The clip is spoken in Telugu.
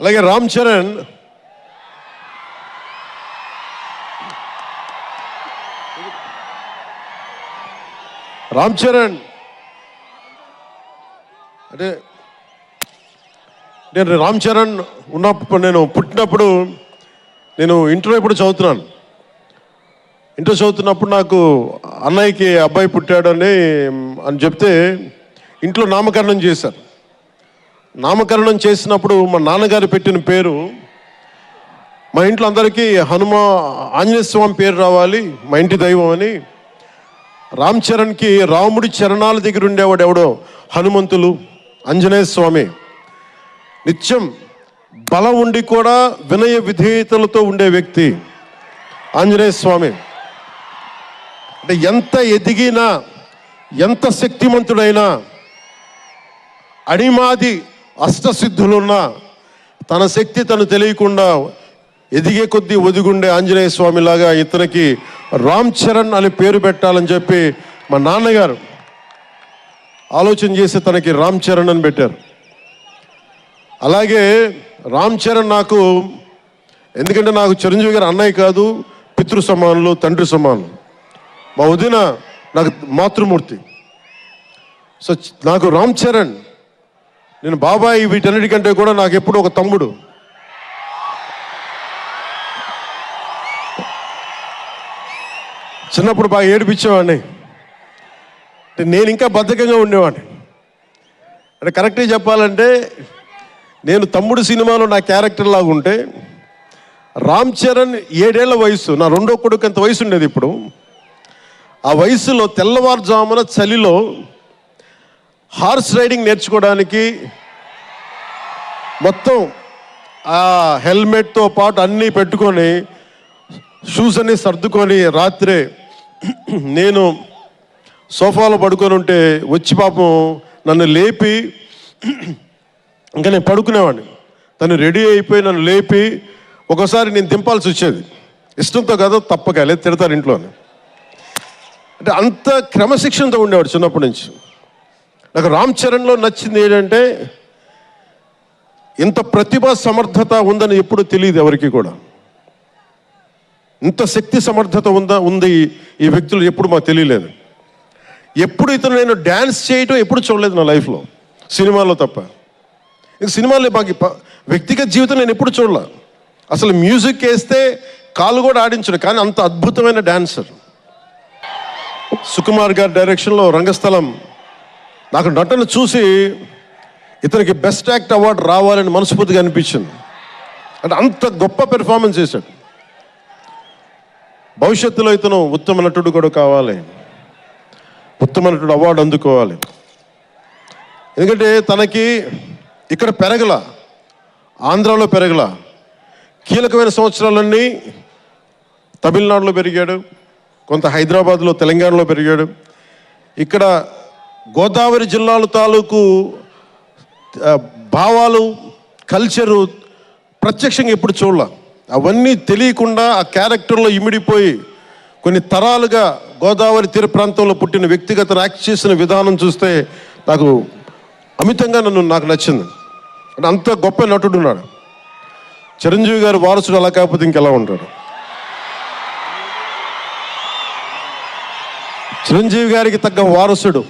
అలాగే రామ్ చరణ్ అంటే నేను రామ్ చరణ్ ఉన్నప్పుడు నేను పుట్టినప్పుడు నేను ఇంటర్ ఇప్పుడు చదువుతున్నాను. ఇంటర్ చదువుతున్నప్పుడు నాకు అన్నయ్యకి అబ్బాయి పుట్టాడని చెప్తే ఇంట్లో నామకరణం చేశారు. నామకరణం చేసినప్పుడు మా నాన్నగారు పెట్టిన పేరు మా ఇంట్లో అందరికీ ఆంజనేయ స్వామి పేరు రావాలి, మా ఇంటి దైవం అని. రామ్ చరణ్కి రాముడి చరణాల దగ్గర ఉండేవాడు ఎవడో హనుమంతులు, ఆంజనేయ స్వామి. నిత్యం బలం ఉండి కూడా వినయ విధేయతలతో ఉండే వ్యక్తి ఆంజనేయ స్వామి. అంటే ఎంత ఎదిగినా, ఎంత శక్తిమంతుడైనా, అణిమాది అష్టసిద్ధులున్నా తన శక్తి తను తెలియకుండా ఎదిగే కొద్దీ ఒదిగుండే ఆంజనేయ స్వామిలాగా ఇతనికి రామ్ చరణ్ అని పేరు పెట్టాలని చెప్పి మా నాన్నగారు ఆలోచన చేసి తనకి రామ్ చరణ్ అని పెట్టారు. అలాగే రామ్ చరణ్ నాకు, ఎందుకంటే నాకు చిరంజీవి గారు అన్నయ్య కాదు, పితృ సమానులు, తండ్రి సమానులు. మా వదిన నాకు మాతృమూర్తి. సో నాకు రామ్ చరణ్, నేను బాబాయ్ వీటన్నిటికంటే కూడా నాకు ఎప్పుడు ఒక తమ్ముడు. చిన్నప్పుడు బాగా ఏడిపించేవాడిని. అంటే నేను ఇంకా బద్ధకంగా ఉండేవాడిని. అంటే కరెక్ట్గా చెప్పాలంటే నేను తమ్ముడు సినిమాలో నా క్యారెక్టర్ లాగా ఉంటే, రామ్ చరణ్ 7 ఏళ్ల వయసు, నా రెండో కొడుకు అంత వయసు ఉండేది. ఇప్పుడు ఆ వయసులో తెల్లవారుజామున చలిలో హార్స్ రైడింగ్ నేర్చుకోవడానికి మొత్తం ఆ హెల్మెట్తో పాటు అన్నీ పెట్టుకొని షూస్ అన్నీ సర్దుకొని రాత్రే నేను సోఫాలో పడుకొని ఉంటే వచ్చి పాపం నన్ను లేపి, ఇంకా నేను పడుకునేవాడిని, తను రెడీ అయిపోయి నన్ను లేపి ఒకసారి నేను దింపాల్సి వచ్చేది. ఇష్టంతో కాదో తప్పక, లేదు తిడతారు ఇంట్లోనే. అంటే అంత క్రమశిక్షణతో ఉండేవాడు చిన్నప్పటి నుంచి. నాకు రామ్ చరణ్లో నచ్చింది ఏంటంటే ఇంత ప్రతిభా సమర్థత ఉందని ఎప్పుడు తెలియదు ఎవరికి కూడా. ఇంత శక్తి సమర్థత ఉంది ఈ వ్యక్తులు ఎప్పుడు మాకు తెలియలేదు. ఎప్పుడు ఇతను నేను డ్యాన్స్ చేయటం ఎప్పుడు చూడలేదు నా లైఫ్లో, సినిమాలో తప్ప. ఇంక సినిమాలో మాకు వ్యక్తిగత జీవితం నేను ఎప్పుడు చూడలే. అసలు మ్యూజిక్ వేస్తే కాలు కూడా ఆడించడు, కానీ అంత అద్భుతమైన డాన్సర్. సుకుమార్ గారి డైరెక్షన్లో రంగస్థలం, నాకు నటన చూసి ఇతనికి బెస్ట్ యాక్ట్ అవార్డు రావాలని మనస్ఫూర్తిగా అనిపించింది. అంటే అంత గొప్ప పెర్ఫార్మెన్స్ చేశాడు. భవిష్యత్తులో ఇతను ఉత్తమ నటుడు కూడా కావాలి, ఉత్తమ నటుడు అవార్డు అందుకోవాలి. ఎందుకంటే తనకి ఇక్కడ పెరగల, ఆంధ్రాలో పెరగల. కీలకమైన సంవత్సరాలన్నీ తమిళనాడులో పెరిగాడు, కొంత హైదరాబాద్లో, తెలంగాణలో పెరిగాడు. ఇక్కడ గోదావరి జిల్లాల తాలూకు భావాలు, కల్చరు ప్రత్యక్షంగా ఎప్పుడు చూడాల. అవన్నీ తెలియకుండా ఆ క్యారెక్టర్లో ఇమిడిపోయి కొన్ని తరాలుగా గోదావరి తీర ప్రాంతంలో పుట్టిన వ్యక్తిగత యాక్ట్ చేసిన విధానం చూస్తే నాకు అమితంగా నాకు నచ్చింది. అంటే అంత గొప్ప నటుడు ఉన్నాడు. చిరంజీవి గారి వారసుడు అలా కాకపోతే ఇంకెలా ఉంటాడు. చిరంజీవి గారికి తగ్గ వారసుడు